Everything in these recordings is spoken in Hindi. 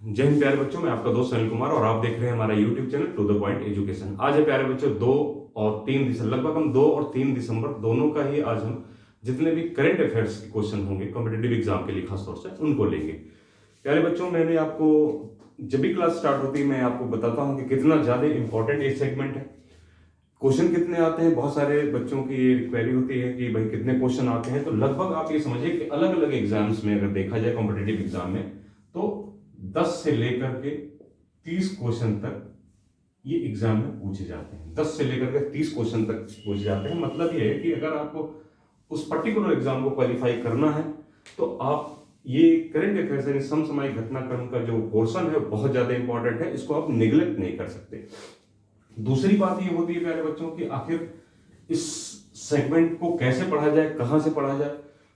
जय हिंद प्यारे बच्चों, मैं आपका दोस्त अनिल कुमार और आप देख रहे हैं हमारा YouTube channel to the point education. आज है प्यारे बच्चों 2 और 3 दिसंबर, लगभग हम 2 और 3 दिसंबर दोनों का ही आज हम जितने भी करंट अफेयर्स के क्वेश्चन होंगे कॉम्पिटेटिव एग्जाम के लिए खासतौर से उनको लेंगे। प्यारे बच्चों, मैंने आपको जब भी क्लास स्टार्ट होती है मैं आपको बताता हूँ कि कितना ज्यादा इंपॉर्टेंट ये सेगमेंट है। क्वेश्चन कितने आते हैं, बहुत सारे बच्चों की ये क्वेरी होती है कि भाई कितने क्वेश्चन आते हैं। तो लगभग आप ये समझिए कि अलग अलग एग्जाम्स में अगर देखा जाए कॉम्पिटेटिव एग्जाम में तो 10 से लेकर के 30 क्वेश्चन तक ये एग्जाम में पूछे जाते हैं। 10 से लेकर के 30 क्वेश्चन तक पूछे जाते हैं। मतलब ये है कि अगर आपको उस पर्टिकुलर एग्जाम को क्वालिफाई करना है तो आप ये करंट अफेयर्स यानी समसामयिक घटनाक्रम का जो पोर्शन है बहुत ज्यादा इंपॉर्टेंट है, इसको आप निगलेक्ट नहीं कर सकते। दूसरी बात ये होती है प्यारे बच्चों कि आखिर इस सेगमेंट को कैसे पढ़ा जाए, कहां से पढ़ा जाए।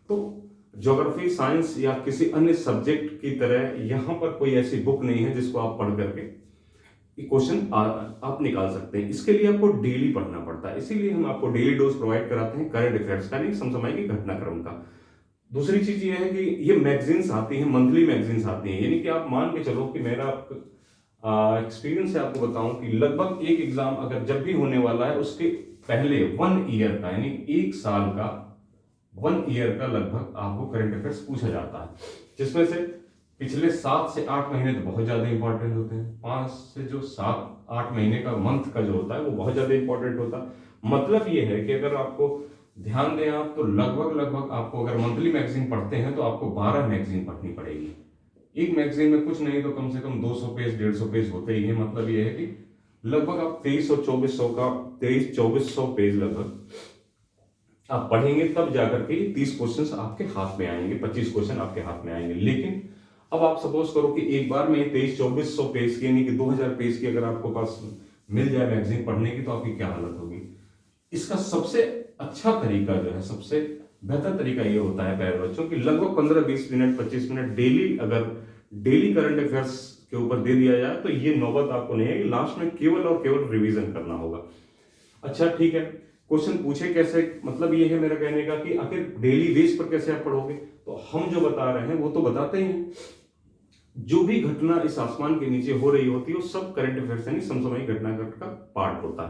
तो ज्योग्राफी, साइंस या किसी अन्य सब्जेक्ट की तरह यहां पर कोई ऐसी बुक नहीं है जिसको आप पढ़ करके क्वेश्चन आप निकाल सकते हैं। इसके लिए आपको डेली पढ़ना पड़ता है, इसीलिए हम आपको डेली डोज प्रोवाइड कराते हैं करंट अफेयर्स का, नहीं समसामयिक घटनाक्रम का। दूसरी चीज ये है कि ये मैगजीन्स आती हैं, मंथली मैगजीन्स आती हैं, यानी कि आप मान के चलो कि मेरा एक्सपीरियंस से आपको बताऊं कि लगभग एक एग्जाम अगर जब भी होने वाला है उसके पहले 1 ईयर का यानी 1 साल का 1 ईयर का लगभग आपको करंट अफेयर्स पूछा जाता है, जिसमें से पिछले 7 से 8 महीने तो बहुत ज्यादा इंपॉर्टेंट होते हैं। 5 से जो 7-8 महीने का मंथ का जो होता है वो बहुत ज्यादा इंपॉर्टेंट होता है। मतलब ये है कि अगर आपको ध्यान दें आप तो लगभग आपको अगर मंथली मैगजीन पढ़ते हैं तो आपको 12 मैगजीन पढ़नी पड़ेगी। एक मैगजीन में कुछ नहीं तो कम से कम 200 पेज 150 पेज होते ही है। मतलब ये है कि लगभग आप 2300 पेज लगभग आप पढ़ेंगे, तब जाकर के 30 क्वेश्चन आपके हाथ में आएंगे, 25 क्वेश्चन आपके हाथ में आएंगे। लेकिन अब आप सपोज करो कि एक बार में 2300-2400 पेज की यानी कि 2000 पेज की अगर आपको पास मिल जाए मैगजीन पढ़ने की तो आपकी क्या हालत होगी। इसका सबसे अच्छा तरीका जो है, सबसे बेहतर तरीका ये होता है प्यारे बच्चों कि लगभग 15-20 मिनट 25 मिनट डेली अगर डेली करंट अफेयर्स के ऊपर दे दिया जाए तो ये नौबत आपको नहीं है कि लास्ट में केवल और केवल रिवीजन करना होगा। अच्छा ठीक है, क्वेश्चन पूछे कैसे, मतलब ये है मेरा कहने का कि आखिर डेली बेस पर कैसे आप पढ़ोगे। तो हम जो बता रहे हैं वो तो बताते ही हैं। जो भी घटना इस आसमान के नीचे हो रही होती है वो सब करंट अफेयर्स यानी समसामयिक घटनाक्रम का पार्ट होता है।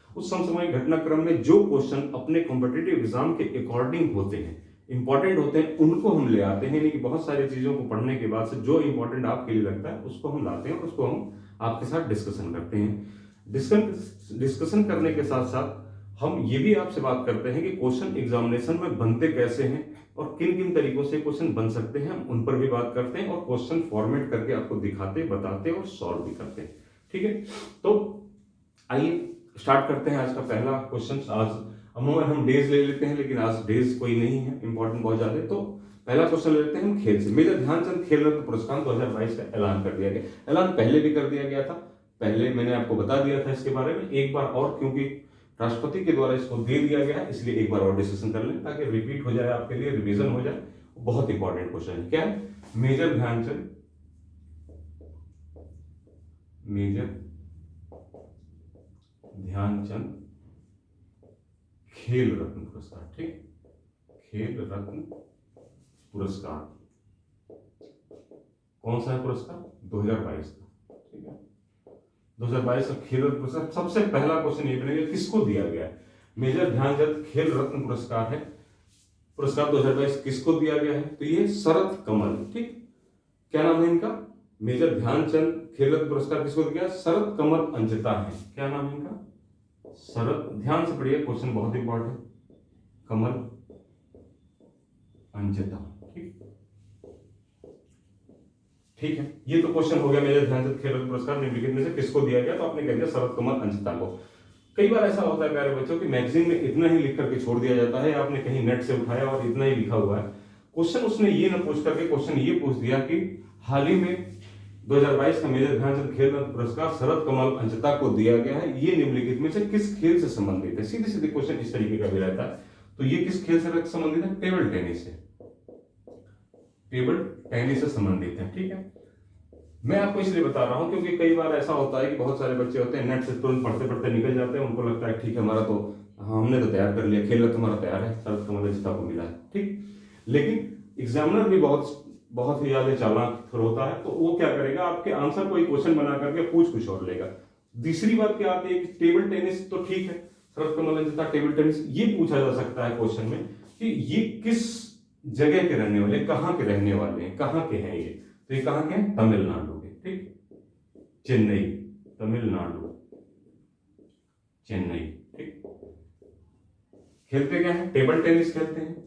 उस समसामयिक घटनाक्रम में जो क्वेश्चन अपने कॉम्पिटिटिव एग्जाम के अकॉर्डिंग होते हैं, इंपॉर्टेंट होते हैं, उनको हम ले आते हैं। यानी कि बहुत सारी चीजों को पढ़ने के बाद से जो इंपॉर्टेंट आपके लिए लगता है उसको हम लाते हैं और उसको हम आपके साथ डिस्कशन करते हैं। डिस्कशन करने के साथ साथ हम ये भी आपसे बात करते हैं कि क्वेश्चन एग्जामिनेशन में बनते कैसे हैं और किन किन तरीकों से क्वेश्चन बन सकते हैं, हम उन पर भी बात करते हैं और क्वेश्चन फॉर्मेट करके आपको दिखाते, बताते और सॉल्व भी करते हैं। ठीक है, तो आइए स्टार्ट करते हैं आज का पहला क्वेश्चन। आज अमूमन हम डेज ले लेते हैं लेकिन आज डेज कोई नहीं है इंपॉर्टेंट बहुत ज्यादा। तो पहला क्वेश्चन ले लेते हैं हम खेल से। मेजर ध्यानचंद खेल रत्न पुरस्कार 2022 का ऐलान कर दिया गया। ऐलान पहले भी कर दिया गया था, पहले मैंने आपको बता दिया था इसके बारे में। एक बार और क्योंकि राष्ट्रपति के द्वारा इसको दे दिया गया है इसलिए एक बार और डिस्कशन कर लें ताकि रिपीट हो जाए, आपके लिए रिवीजन हो जाए। बहुत इंपॉर्टेंट क्वेश्चन है। क्या है? मेजर ध्यानचंद खेल रत्न पुरस्कार। ठीक, खेल रत्न पुरस्कार कौन सा है पुरस्कार? 2022 का। ठीक है, 2022 का खेल रत्न पुरस्कार। सबसे पहला क्वेश्चन ये बनेगा किसको दिया गया है। मेजर ध्यानचंद खेल रत्न पुरस्कार है, पुरस्कार 2022 किसको दिया गया है? तो ये शरद कमल। ठीक, क्या नाम है इनका? मेजर ध्यानचंद खेल रत्न पुरस्कार किसको दिया? शरद कमल अंजिता है। क्या नाम है इनका? शरद, ध्यान से पढ़िए क्वेश्चन बहुत इंपॉर्टेंट। कमल अंजिता। ठीक, ठीक है, ये तो क्वेश्चन हो गया मेजर ध्यानचंद खेल रत्न पुरस्कार निम्नलिखित में से किसको दिया गया। तो आपने कह दिया शरद कमल अंजिता को। कई बार ऐसा होता है प्यारे बच्चों कि मैगजीन में इतना ही लिख करके छोड़ दिया जाता है, आपने कहीं नेट से उठाया और इतना ही लिखा हुआ है। क्वेश्चन उसने ये न पूछ करके क्वेश्चन ये पूछ दिया कि हाल ही में 2022 का मेजर ध्यानचंद खेल रत्न पुरस्कार शरद कमल अंजिता को दिया गया है, ये निम्नलिखित में से किस खेल से संबंधित है। सीधे सीधे क्वेश्चन इस तरीके का भी रहता है। तो ये किस खेल से संबंधित है? टेबल टेनिस से, टेबल टेनिस से संबंधित है। ठीक है, मैं आपको इसलिए बता रहा हूं क्योंकि कई बार ऐसा होता है कि बहुत सारे बच्चे होते हैं नेट से तुरंत पढ़ते पढ़ते निकल जाते हैं, उनको लगता है ठीक है हमारा तो हमने तो तैयार कर लिया, खेल रत्न हमारा तैयार है, शरद कमल अंजिता को मिला है। ठीक, लेकिन एग्जामिनर भी बहुत बहुत ही ज्यादा चालाक फिर होता है, तो वो क्या करेगा, आपके आंसर को एक क्वेश्चन बना करके पूछ कुछ और लेगा। दूसरी बात क्या आती है कि टेबल टेनिस तो ठीक है, शरद कमल रंजिता टेबल टेनिस, ये पूछा जा सकता है क्वेश्चन में कि ये किस जगह के रहने वाले, कहाँ के रहने वाले हैं, कहाँ के हैं ये, तो ये कहाँ के हैं, तमिलनाडु के, ठीक, चेन्नई, तमिलनाडु, चेन्नई, ठीक। खेलते क्या है, टेबल टेनिस खेलते हैं।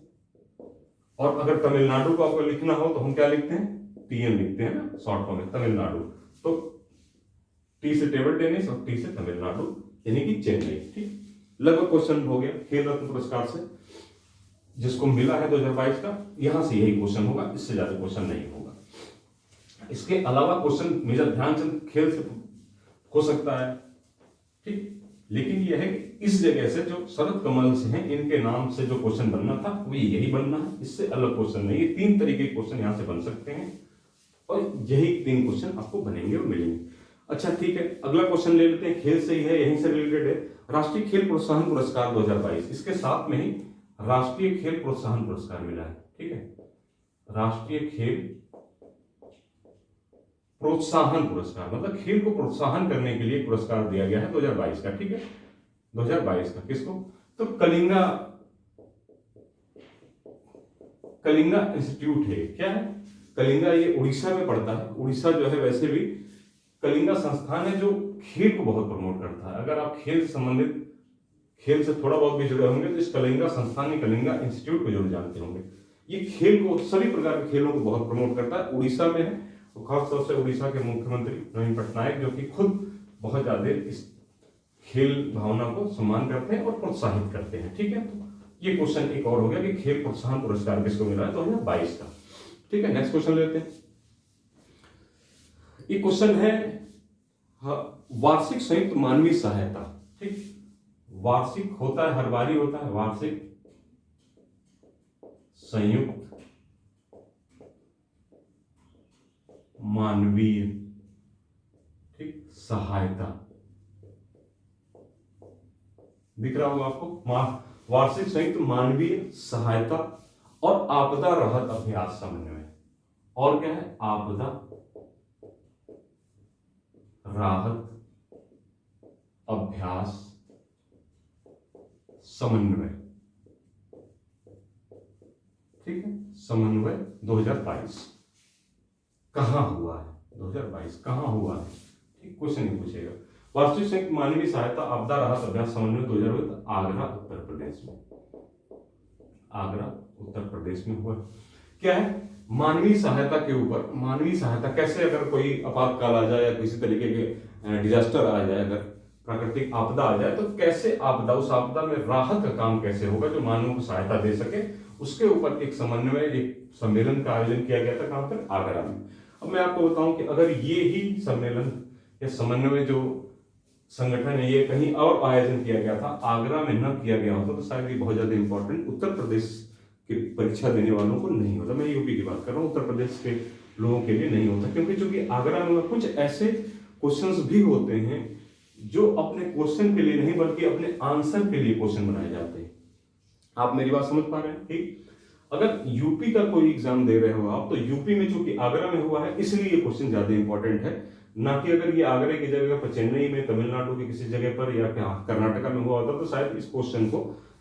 और अगर तमिलनाडु को आपको लिखना हो तो हम क्या लिखते हैं, TN लिखते हैं ना शॉर्ट फॉर्म में, तमिलनाडु। तो T से टेबल टेनिस और T से तमिलनाडु, यानी कि चेन्नई, ठीक। लगभग क्वेश्चन हो गया खेल रत्न पुरस्कार से जिसको मिला है 2022 का, यहां से यही क्वेश्चन होगा, इससे ज्यादा क्वेश्चन नहीं होगा। इसके अलावा क्वेश्चन मेजर ध्यानचंद खेल से हो सकता है, ठीक, लेकिन यह है कि इस जगह से जो शरद कमल से हैं, इनके नाम से जो क्वेश्चन बनना था वो यही बनना है, इससे अलग क्वेश्चन नहीं। ये 3 तरीके के क्वेश्चन यहां से बन सकते हैं और यही 3 क्वेश्चन आपको बनेंगे और मिलेंगे। अच्छा ठीक है, अगला क्वेश्चन ले लेते हैं, खेल से ही है, यहीं से रिलेटेड है। राष्ट्रीय खेल प्रोत्साहन पुरस्कार 2022, इसके साथ में ही राष्ट्रीय खेल प्रोत्साहन पुरस्कार मिला है, ठीक है। राष्ट्रीय खेल प्रोत्साहन पुरस्कार मतलब खेल को प्रोत्साहन करने के लिए पुरस्कार दिया गया है 2022 का, ठीक है, 2022 का। किसको, तो कलिंगा इंस्टीट्यूट है, क्या है कलिंगा, ये उड़ीसा में पड़ता है। उड़ीसा जो है वैसे भी कलिंगा संस्थान है जो खेल को बहुत प्रमोट करता है। अगर आप खेल से संबंधित, खेल से थोड़ा बहुत भी जुड़े होंगे तो इस कलिंगा संस्थान या कलिंगा इंस्टीट्यूट को जरूर जानते होंगे। ये खेल को, सभी प्रकार के खेलों को बहुत प्रमोट करता है, उड़ीसा में है। तो खासतौर से उड़ीसा के मुख्यमंत्री नवीन पटनायक जो कि खुद बहुत ज्यादा इस खेल भावना को सम्मान करते हैं और प्रोत्साहित करते हैं, ठीक है। तो ये क्वेश्चन एक और हो गया कि खेल प्रोत्साहन पुरस्कार किसको मिला है 2022 का, ठीक है। नेक्स्ट क्वेश्चन लेते हैं। ये क्वेश्चन है वार्षिक संयुक्त मानवीय सहायता, ठीक, वार्षिक होता है, हर बारी होता है, वार्षिक संयुक्त मानवीय, ठीक, सहायता, दिख रहा होगा आपको, वार्षिक संयुक्त मानवीय सहायता और आपदा राहत अभ्यास समन्वय। और क्या है, आपदा राहत अभ्यास समन्वय, ठीक है, समन्वय 2022 कहां हुआ है, 2022 कहां हुआ है, ठीक, क्वेश्चन ही पूछेगा। वार्षिक संयुक्त मानवीय सहायता आपदा राहत अभ्यास समन्वय 2022 आगरा उत्तर प्रदेश में, आगरा उत्तर प्रदेश में हुआ। क्या है, मानवीय सहायता के ऊपर, मानवीय सहायता कैसे, अगर कोई आपातकाल आ जाए या किसी तरीके के डिजास्टर आ जाए, अगर प्राकृतिक आपदा आ जाए, तो कैसे आपदा, उस आपदा में राहत का काम कैसे होगा जो मानवों को सहायता दे सके, उसके ऊपर एक समन्वय, एक सम्मेलन का आयोजन किया गया था। कहां पर, आगरा में। अब मैं आपको बताऊं कि अगर ये ही सम्मेलन या समन्वय जो संगठन है ये कहीं और आयोजन किया गया था, आगरा में न किया गया होता, तो शायद ये बहुत ज्यादा इंपॉर्टेंट उत्तर प्रदेश की परीक्षा देने वालों को नहीं होता। मैं यूपी की बात कर रहा हूँ, उत्तर प्रदेश के लोगों के लिए नहीं होता, क्योंकि चूंकि आगरा में कुछ ऐसे क्वेश्चंस भी होते हैं जो अपने क्वेश्चन के लिए नहीं बल्कि अपने आंसर के लिए क्वेश्चन बनाए जाते हैं। आप मेरी बात समझ पा रहे हैं, ठीक। अगर यूपी का कोई एग्जाम दे रहे हो आप, तो यूपी में चूंकि आगरा में हुआ है इसलिए ये क्वेश्चन ज्यादा इंपॉर्टेंट है, ना कि अगर ये आगरा की जगह पर चेन्नई में, तमिलनाडु की किसी जगह पर या कर्नाटका में हुआ होता तो शायद इस क्वेश्चन को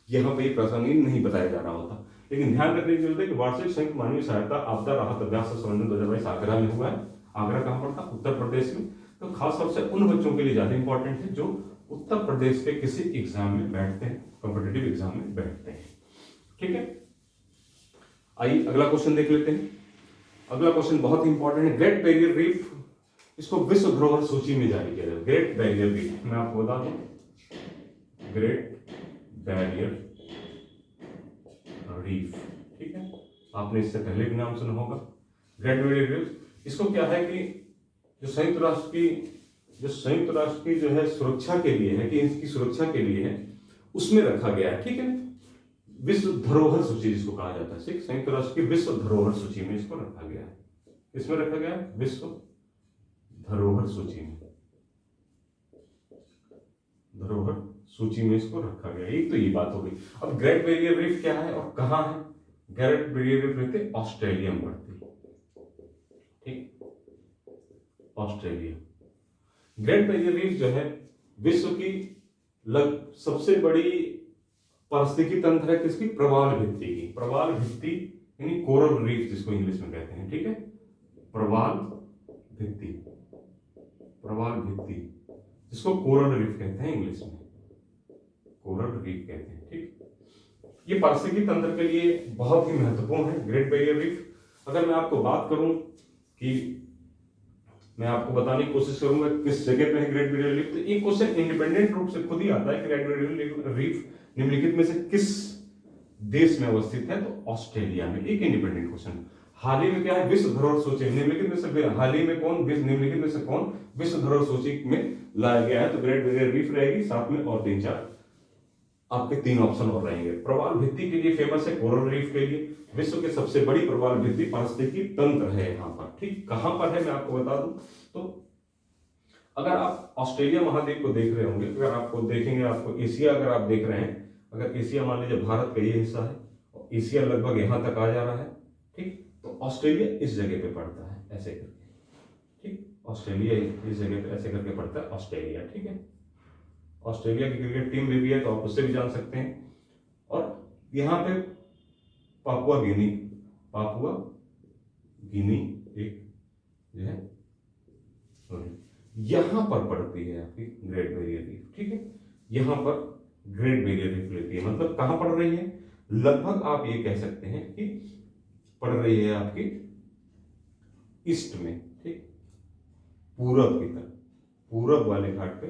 यहाँ पे प्रासंगिक नहीं बताया जा रहा होता। लेकिन ध्यान रखने की जरूरत है कि वार्षिक संयुक्त मानवीय सहायता आपदा राहत अभ्यास से संबंधित 2022 आगरा में हुआ है। आगरा कहां पड़ता, उत्तर प्रदेश में। तो खासतौर से उन बच्चों के लिए ज्यादा इंपॉर्टेंट है जो उत्तर प्रदेश के किसी एग्जाम में बैठते हैं, कॉम्पिटेटिव एग्जाम में बैठते हैं, ठीक है। आइए अगला क्वेश्चन देख लेते हैं। अगला क्वेश्चन बहुत ही इंपॉर्टेंट है। ग्रेट बैरियर रीफ, इसको विश्व धरोहर सूची में जारी किया गया। ग्रेट बैरियर रीफ, मैं आपको बता दूं, ग्रेट बैरियर रीफ, ठीक है, आपने इससे पहले भी नाम सुना होगा ग्रेट बैरियर रीफ। इसको क्या है कि जो संयुक्त राष्ट्र की जो है सुरक्षा के लिए है, कि इसकी सुरक्षा के लिए है, उसमें रखा गया है, ठीक है। विश्व धरोहर सूची जिसको कहा जाता है, संयुक्त राष्ट्र की विश्व धरोहर सूची में इसको रखा गया है। इसमें रखा गया है विश्व धरोहर सूची में, धरोहर सूची में इसको रखा गया। एक तो ये बात हो गई। अब ग्रेट बैरियर रीफ क्या है और कहां है? ग्रेट बैरियर रीफ रहते ऑस्ट्रेलिया में पड़ती है, ऑस्ट्रेलिया। ग्रेट बैरियर रीफ जो है विश्व की सबसे बड़ी पारिस्थितिकी तंत्र है किसकी, प्रवाल भित्ति की। प्रवाल भित्ति यानी कोरल रीफ जिसको इंग्लिश में कहते हैं, ठीक है, प्रवाल भित्ति, प्रवाल भित्ति जिसको कोरल रीफ कहते हैं इंग्लिश में, कोरल रीफ कहते हैं, ठीक। ये पारिस्थितिकी तंत्र के लिए बहुत ही महत्वपूर्ण है ग्रेट बैरियर रीफ। अगर मैं आपको बात करूं कि मैं आपको बताने की कोशिश करूंगा किस जगह पे है ग्रेट बैरियर रीफ, तो ये क्वेश्चन इंडिपेंडेंट रूप से खुद ही आता है कि ग्रेट बैरियर रीफ निम्नलिखित में से किस देश में अवस्थित है, तो ऑस्ट्रेलिया में। एक इंडिपेंडेंट क्वेश्चन। हाल ही में क्या है, विश्व धरोहर सूची निम्नलिखित में से हाल ही में निम्नलिखित में से कौन विश्व धरोहर सूची में लाया गया है, तो ग्रेट बैरियर रीफ रहेगी, साथ में और 3-4 आपके 3 ऑप्शन और रहेंगे। प्रवाल भित्ति के लिए फेमस है, कोरल रीफ के लिए विश्व के सबसे बड़ी प्रवाल भित्ति पारिस्थितिकी तंत्र है यहाँ पर, ठीक। कहां पर है मैं आपको बता दूं, तो अगर आप ऑस्ट्रेलिया महाद्वीप को देख रहे होंगे, अगर आपको देखेंगे, आपको एशिया अगर आप देख रहे हैं, अगर एशिया मान लीजिए भारत का ये हिस्सा है और एशिया लगभग यहां तक आ जा रहा है, ठीक, तो ऑस्ट्रेलिया इस जगह पे पड़ता है ऐसे करके, ठीक। ऑस्ट्रेलिया इस जगह पे ऐसे करके पड़ता है ऑस्ट्रेलिया, ठीक है। ऑस्ट्रेलिया की क्रिकेट टीम भी है तो आप उससे भी जान सकते हैं। और यहाँ पे पापुआ गिनी एक जो है यहां पर पड़ती है आपकी ग्रेट बैरियर रीफ, ठीक है। यहां पर ग्रेट बैरियर रीफ लेती है, मतलब कहां पड़ रही है, लगभग आप ये कह सकते हैं कि पड़ रही है आपकी ईस्ट में, ठीक, पूरब की तरफ, पूरब वाले घाट पे,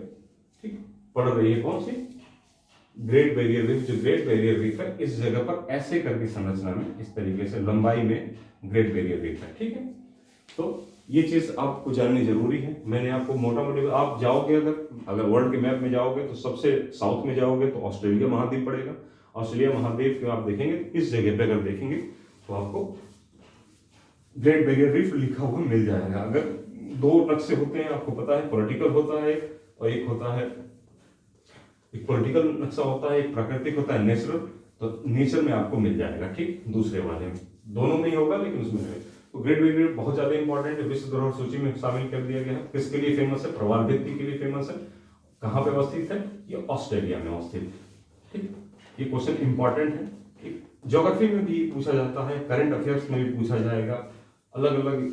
ठीक, पड़ रही है कौन सी, ग्रेट बैरियर रीफ। जो ग्रेट बैरियर रीफ है इस जगह पर ऐसे करके संरचना में, इस तरीके से लंबाई में ग्रेट बैरियर रीफ है, ठीक है। तो ये चीज आपको जाननी जरूरी है। मैंने आपको मोटा मोटी, आप जाओगे अगर वर्ल्ड के मैप में जाओगे तो सबसे साउथ में जाओगे तो ऑस्ट्रेलिया महाद्वीप पड़ेगा। ऑस्ट्रेलिया महाद्वीप के आप देखेंगे इस जगह पे, अगर देखेंगे तो आपको ग्रेट बैरियर रीफ लिखा हुआ मिल जाएगा। अगर 2 नक्शे होते हैं आपको पता है, पॉलिटिकल होता है और एक होता है, एक पॉलिटिकल नक्शा होता है, एक प्राकृतिक होता है, नेचुरल। तो नेचर में आपको मिल जाएगा, ठीक, दूसरे वाले में, दोनों में ही होगा लेकिन उसमें है। तो ग्रेट बैरियर रीफ बहुत ज्यादा इंपॉर्टेंट है, विश्व धरोहर सूची में शामिल कर दिया गया है। किसके लिए फेमस है, प्रवाल भित्ति के लिए फेमस है। कहां पे अवस्थित है, ये ऑस्ट्रेलिया में अवस्थित है, ठीक। ये क्वेश्चन इंपॉर्टेंट है, ठीक। ज्योग्राफी में भी पूछा जाता है, करंट अफेयर्स में भी पूछा जाएगा, अलग अलग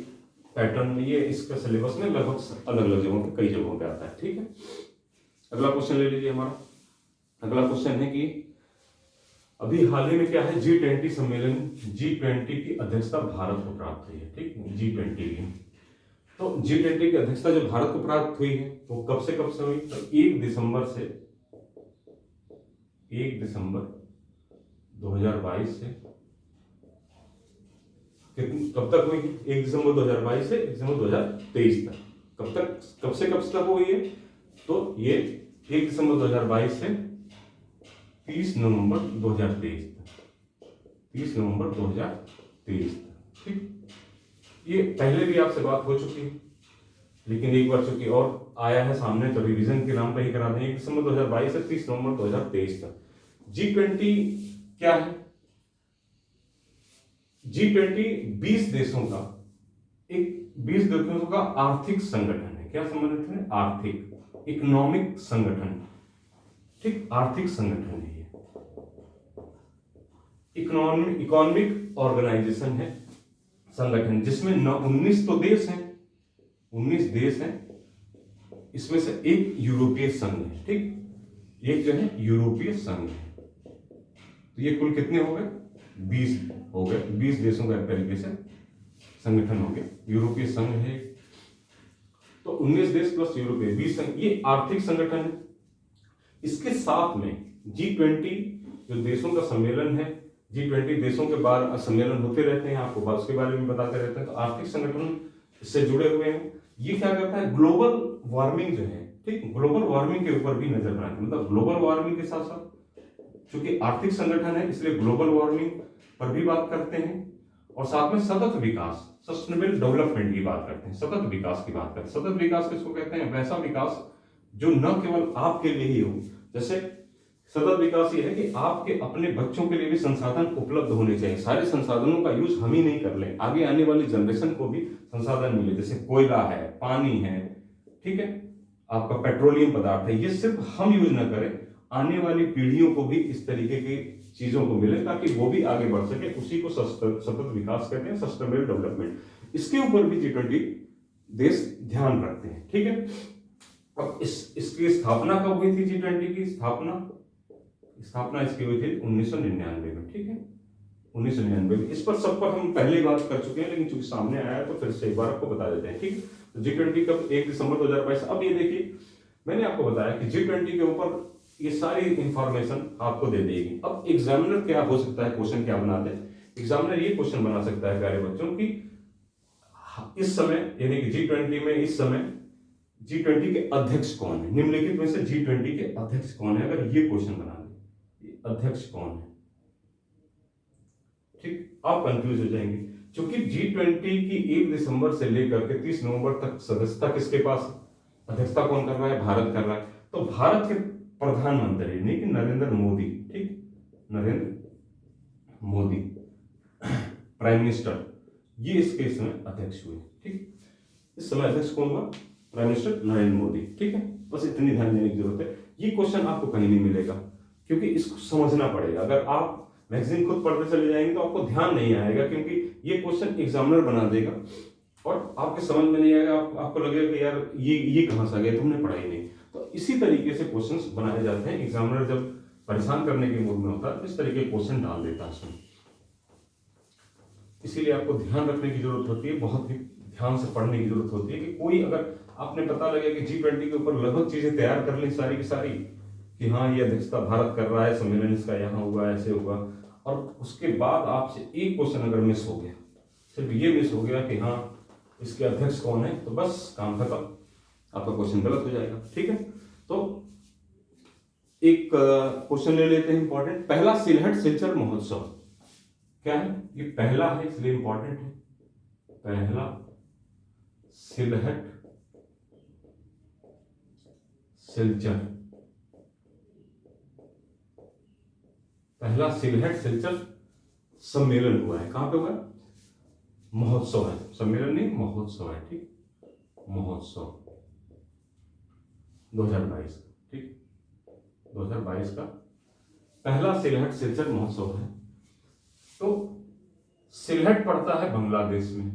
पैटर्न में। ये इसका सिलेबस में लगभग अलग अलग जगहों पे, कई जगहों पे आता है, ठीक है। अगला क्वेश्चन ले लीजिए हमारा। अगला क्वेश्चन है कि अभी हाल ही में क्या है, G20 सम्मेलन, G20 की अध्यक्षता भारत को प्राप्त हुई है, ठीक, G20 की। तो G20 की अध्यक्षता जो भारत को प्राप्त हुई है वो कब से हुई, तो 1 दिसंबर 2022 से कब तक हुई है, 1 दिसंबर 2022 से 1 दिसंबर 2023 तक। कब से हुई है, तो ये 1 दिसंबर 2022 से 30 नवंबर 2023 तक, 30 नवंबर 2023 तक, ठीक। ये पहले भी आपसे बात हो चुकी है, लेकिन एक बार चूंकि और आया है सामने तो रिवीजन के नाम पर ही करा दें। 1 दिसंबर 2022 से 30 नवंबर 2023 तक। G20 क्या है, G20 20 देशों का आर्थिक संगठन है। क्या संगठन है, आर्थिक, इकोनॉमिक संगठन, ठीक, आर्थिक संगठन है ये, इकोनॉमिक ऑर्गेनाइजेशन है, संगठन, जिसमें 19 तो देश हैं, 19 देश हैं, इसमें से एक यूरोपीय संघ है, ठीक, एक जो है यूरोपीय संघ है। तो ये कुल कितने हो गए, 20 हो गए, 20 देशों का एक तरीके से संगठन हो गया, यूरोपीय संघ है। तो 19 देश प्लस यूरोपीय 20 संघ, ये आर्थिक संगठन है। इसके साथ में G20 जो देशों का सम्मेलन है, G20 देशों के बाहर सम्मेलन होते रहते हैं, आपको उसके बारे में बताते रहते हैं। तो आर्थिक संगठन इससे जुड़े हुए हैं। ये क्या करता है, ग्लोबल वार्मिंग जो है, ठीक, ग्लोबल वार्मिंग के ऊपर भी नजर बनाते हैं। मतलब ग्लोबल वार्मिंग के साथ साथ, चूंकि आर्थिक संगठन है इसलिए ग्लोबल वार्मिंग पर भी बात करते हैं, और साथ में सतत विकास, सस्टेनेबल डेवलपमेंट की बात करते हैं, सतत विकास की बात करते हैं। सतत विकास किसको कहते हैं, वैसा विकास जो न केवल आपके लिए ही हो, जैसे सतत विकास ये है कि आपके अपने बच्चों के लिए भी संसाधन उपलब्ध होने चाहिए, सारे संसाधनों का यूज हम ही नहीं कर लें, आगे आने वाली जनरेशन को भी संसाधन मिले, जैसे कोयला है, पानी है, ठीक है, आपका पेट्रोलियम पदार्थ है, ये सिर्फ हम यूज ना करें, आने वाली पीढ़ियों को भी इस तरीके की चीजों को मिले ताकि वो भी आगे बढ़ सके। उसी को सतत विकास कहते हैं, सस्टेनेबल डेवलपमेंट। इसके ऊपर भी G20 देश ध्यान रखते हैं, ठीक है। अब इसकी स्थापना कब हुई थी? G20 की स्थापना इसकी हुई थी 1999 में, ठीक है, 1999 में। इस पर सब पर हम पहले बात कर चुके हैं, लेकिन चूंकि सामने आया है तो फिर से एक बार आपको बता देते हैं, ठीक है। तो G20 कब? 1 दिसंबर 2022। अब ये देखिए, मैंने आपको बताया कि G20 के ऊपर ये सारी इंफॉर्मेशन आपको दे देगी। अब एग्जामिनर क्या हो सकता है, क्वेश्चन क्या बनाते हैं एग्जामिनर? ये क्वेश्चन बना सकता है प्यारे बच्चों की, इस समय यानी कि G20 में इस समय G20 के अध्यक्ष कौन है? निम्नलिखित में से G20 के अध्यक्ष कौन है? अगर ये क्वेश्चन बना दे, अध्यक्ष कौन है, ठीक, आप कंफ्यूज हो जाएंगे, क्योंकि G20 की 1 दिसंबर से लेकर के 30 नवंबर तक सदस्यता किसके पास है? अध्यक्षता कौन कर रहा है? भारत कर रहा है। तो भारत के प्रधानमंत्री यानी कि नरेंद्र मोदी, ठीक, नरेंद्र मोदी प्राइम मिनिस्टर, ये इसके समय अध्यक्ष हुए, ठीक। इस समय अध्यक्ष कौन हुआ? प्राइम मिनिस्टर नरेंद्र मोदी, ठीक है। बस इतनी ध्यान देने की जरूरत है। ये क्वेश्चन आपको कहीं नहीं मिलेगा, क्योंकि इसको समझना पड़ेगा। अगर आप मैगजीन खुद पढ़ते चले जाएंगे तो आपको ध्यान नहीं आएगा, क्योंकि ये क्वेश्चन एग्जामिनर बना देगा और आपके समझ में नहीं आएगा। आपको लगेगा कि यार ये कहां से आ गया, तुमने पढ़ा ही नहीं। तो इसी तरीके से क्वेश्चंस बनाए जाते हैं। एग्जामिनर जब परेशान करने के मूड में होता है तो इस तरीके के क्वेश्चन डाल देता है उसमें। इसीलिए आपको ध्यान रखने की जरूरत होती है, बहुत ही ध्यान से पढ़ने की जरूरत होती है कि कोई अगर आपने पता लगे कि G20 के ऊपर लगभग चीजें तैयार कर ली सारी की सारी, कि हाँ ये अध्यक्षता भारत कर रहा है, सम्मेलन इसका यहाँ हुआ, ऐसे हुआ, और उसके बाद आपसे एक क्वेश्चन अगर मिस हो गया, सिर्फ ये मिस हो गया कि हाँ इसके अध्यक्ष कौन है, तो बस काम खत्म, आपका क्वेश्चन गलत हो जाएगा, ठीक है। तो एक क्वेश्चन ले लेते हैं इंपॉर्टेंट। पहला सिलहट सिलचर महोत्सव क्या है? ये पहला है इसलिए इंपॉर्टेंट है। पहला सिलहट सिलचर, पहला सिलहट सिलचर सम्मेलन हुआ है। कहां पे हुआ है? महोत्सव है, सम्मेलन नहीं महोत्सव है, ठीक, महोत्सव 2022, ठीक, 2022 का पहला सिलहट सिलचर महोत्सव है। तो सिलहट पड़ता है बांग्लादेश में,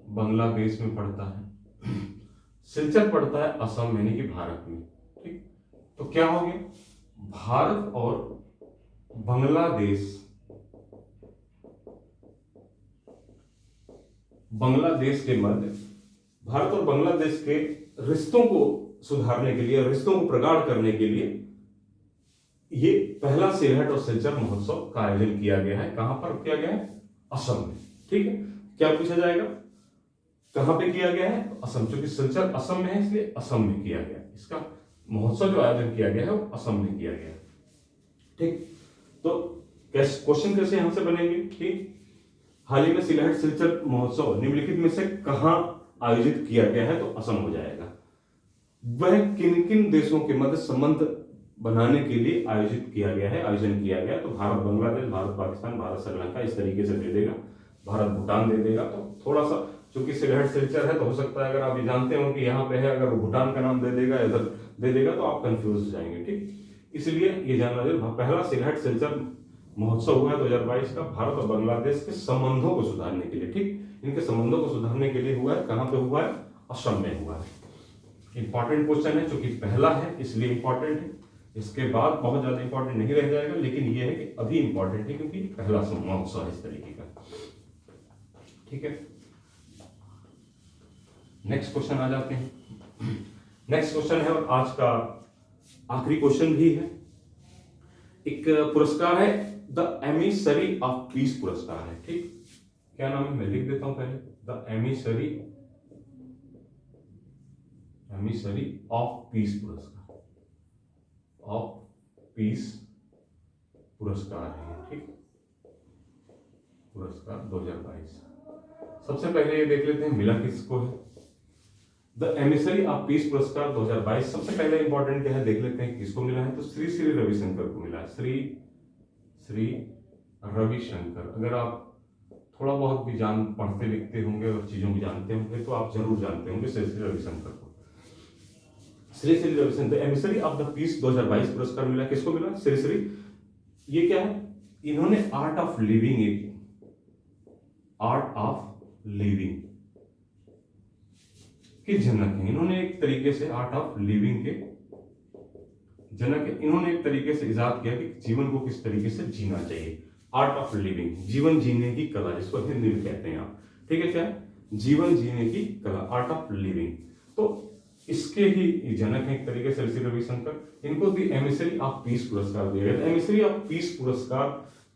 बांग्लादेश में पड़ता है। सिलचर पड़ता है असम यानी कि भारत में, ठीक। तो क्या हो गया? भारत और बांग्लादेश, बांग्लादेश के मध्य, भारत और बांग्लादेश के रिश्तों को सुधारने के लिए, रिश्तों को प्रगाढ़ करने के लिए ये पहला सिलहट और सिलचर महोत्सव का आयोजन किया गया है। कहां पर किया गया है? असम में, ठीक है। क्या पूछा जाएगा? कहां पे किया गया है? असम, क्योंकि सिलचर असम में है इसलिए असम में किया गया। इसका महोत्सव जो आयोजन किया गया है वो असम में किया गया है, ठीक। तो क्वेश्चन कैसे यहां से बनेंगे? ठीक, हाल ही में सिलहट सिलचर महोत्सव निम्नलिखित में से कहां आयोजित किया गया है? तो असम हो जाएगा। वह किन किन देशों के मध्य संबंध बनाने के लिए आयोजित किया गया है, आयोजन किया गया? तो भारत बांग्लादेश, भारत पाकिस्तान, भारत श्रीलंका, इस तरीके से दे देगा। भारत भूटान दे देगा। तो थोड़ा सा चूंकि सिलहट सिलचर है तो हो सकता है अगर आप ये जानते हो कि यहाँ पे है, अगर भूटान का नाम दे देगा, इधर दे देगा, तो आप कंफ्यूज हो जाएंगे, ठीक। इसलिए ये जानना जरूरी। पहला सिलहट सिलचर महोत्सव हुआ है 2022 का, भारत और बांग्लादेश के संबंधों को सुधारने के लिए, ठीक, इनके संबंधों को सुधारने के लिए हुआ है। कहां पे हुआ है? असम में हुआ है। इंपॉर्टेंट क्वेश्चन है, चूंकि पहला है इसलिए इंपॉर्टेंट है। इसके बाद बहुत ज्यादा इंपॉर्टेंट नहीं रह जाएगा, लेकिन यह है कि अभी इंपॉर्टेंट है क्योंकि पहला महोत्सव है इस तरीके का, ठीक है। नेक्स्ट क्वेश्चन आ जाते हैं। नेक्स्ट क्वेश्चन है और आज का आखिरी क्वेश्चन भी है। एक पुरस्कार है द एमिसरी ऑफ पीस पुरस्कार है, ठीक। क्या नाम है? मैं लिख देता हूं पहले। द एमिसरी ऑफ पीस पुरस्कार, ऑफ पीस पुरस्कार है, ठीक, पुरस्कार 2022। सबसे पहले ये देख लेते हैं मिला किसको है। द एमिसरी ऑफ पीस पुरस्कार 2022 सबसे पहले इंपॉर्टेंट क्या है देख लेते हैं किसको मिला है। तो श्री श्री रविशंकर को मिला है। श्री श्री रविशंकर। अगर आप थोड़ा बहुत भी पढ़ते लिखते होंगे और चीजों को जानते होंगे तो आप जरूर जानते होंगे श्री श्री रविशंकर को। Shri Shri Ravishankar emissary of the peace 2022 पुरस्कार मिला किसको मिला? श्री श्री। ये क्या है? इन्होंने आर्ट ऑफ लिविंग के जनक हैं। इन्होंने एक तरीके से आर्ट ऑफ लिविंग के जनक है। इन्होंने एक तरीके से इजाद किया कि जीवन को किस तरीके से जीना चाहिए। आर्ट ऑफ लिविंग, जीवन जीने की कला, जिसको हिंदी में कहते हैं आप। ठीक है, क्या है? जीवन जीने की कला, आर्ट ऑफ लिविंग। तो इसके ही जनक हैं एक तरीके से श्री रविशंकर। इनको दी एमिसरी ऑफ पीस पुरस्कार दिया गया। एमिसरी ऑफ पीस पुरस्कार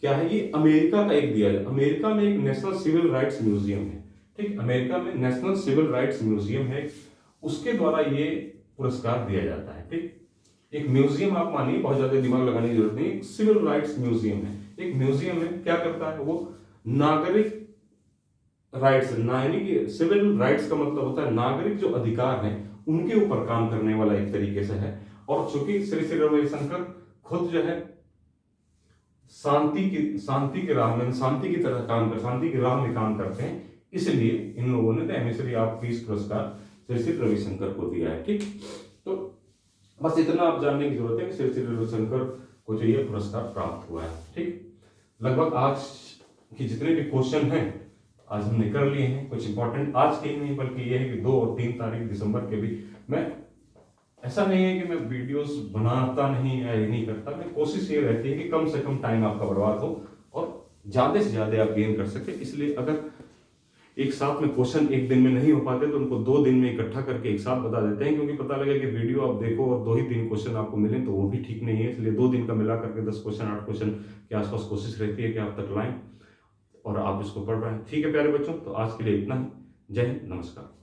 क्या है? ये अमेरिका का एक दिया जाए। अमेरिका में एक नेशनल सिविल राइट्स म्यूजियम है। ठीक, अमेरिका में नेशनल सिविल राइट्स म्यूजियम है, उसके द्वारा ये पुरस्कार दिया जाता है। ठीक, एक म्यूजियम आप मानिए, बहुत ज्यादा दिमाग लगाने की जरूरत नहीं। एक सिविल राइट्स म्यूजियम है, एक म्यूजियम है। क्या करता है वो? नागरिक राइट्स, यानी कि सिविल राइट्स का मतलब होता है नागरिक जो अधिकार हैं उनके ऊपर काम करने वाला एक तरीके से है। और चूंकि श्री श्री रविशंकर खुद जो है शांति की राह में, शांति की तरह काम कर, शांति की राह में काम करते हैं, इसलिए इन लोगों ने एमिसरी ऑफ पीस पुरस्कार श्री श्री रविशंकर को दिया है। ठीक, तो बस इतना आप जानने की जरूरत है कि श्री श्री रविशंकर को जो ये पुरस्कार प्राप्त हुआ है। ठीक, लगभग आज की जितने भी क्वेश्चन हैं आज हमने कर लिए हैं। कुछ इंपॉर्टेंट आज के ही नहीं बल्कि ये है कि 2 और 3 तारीख दिसंबर के भी मैं, ऐसा नहीं है कि मैं वीडियोस बनाता नहीं या ये नहीं करता, मैं कोशिश ये रहती है कि कम से कम टाइम आपका बर्बाद हो और ज्यादा से ज्यादा आप गेन कर सके। इसलिए अगर एक साथ में क्वेश्चन एक दिन में नहीं हो पाते तो उनको 2 दिन में इकट्ठा करके एक साथ बता देते हैं, क्योंकि पता लगे कि वीडियो आप देखो और 2 ही 3 क्वेश्चन आपको मिले तो वो भी ठीक नहीं है। इसलिए 2 दिन का मिला करके 10 क्वेश्चन 8 क्वेश्चन के आसपास कोशिश रहती है कि आप तक लाएं और आप इसको पढ़ रहे हैं। ठीक है प्यारे बच्चों, तो आज के लिए इतना ही। जय हिंद, नमस्कार।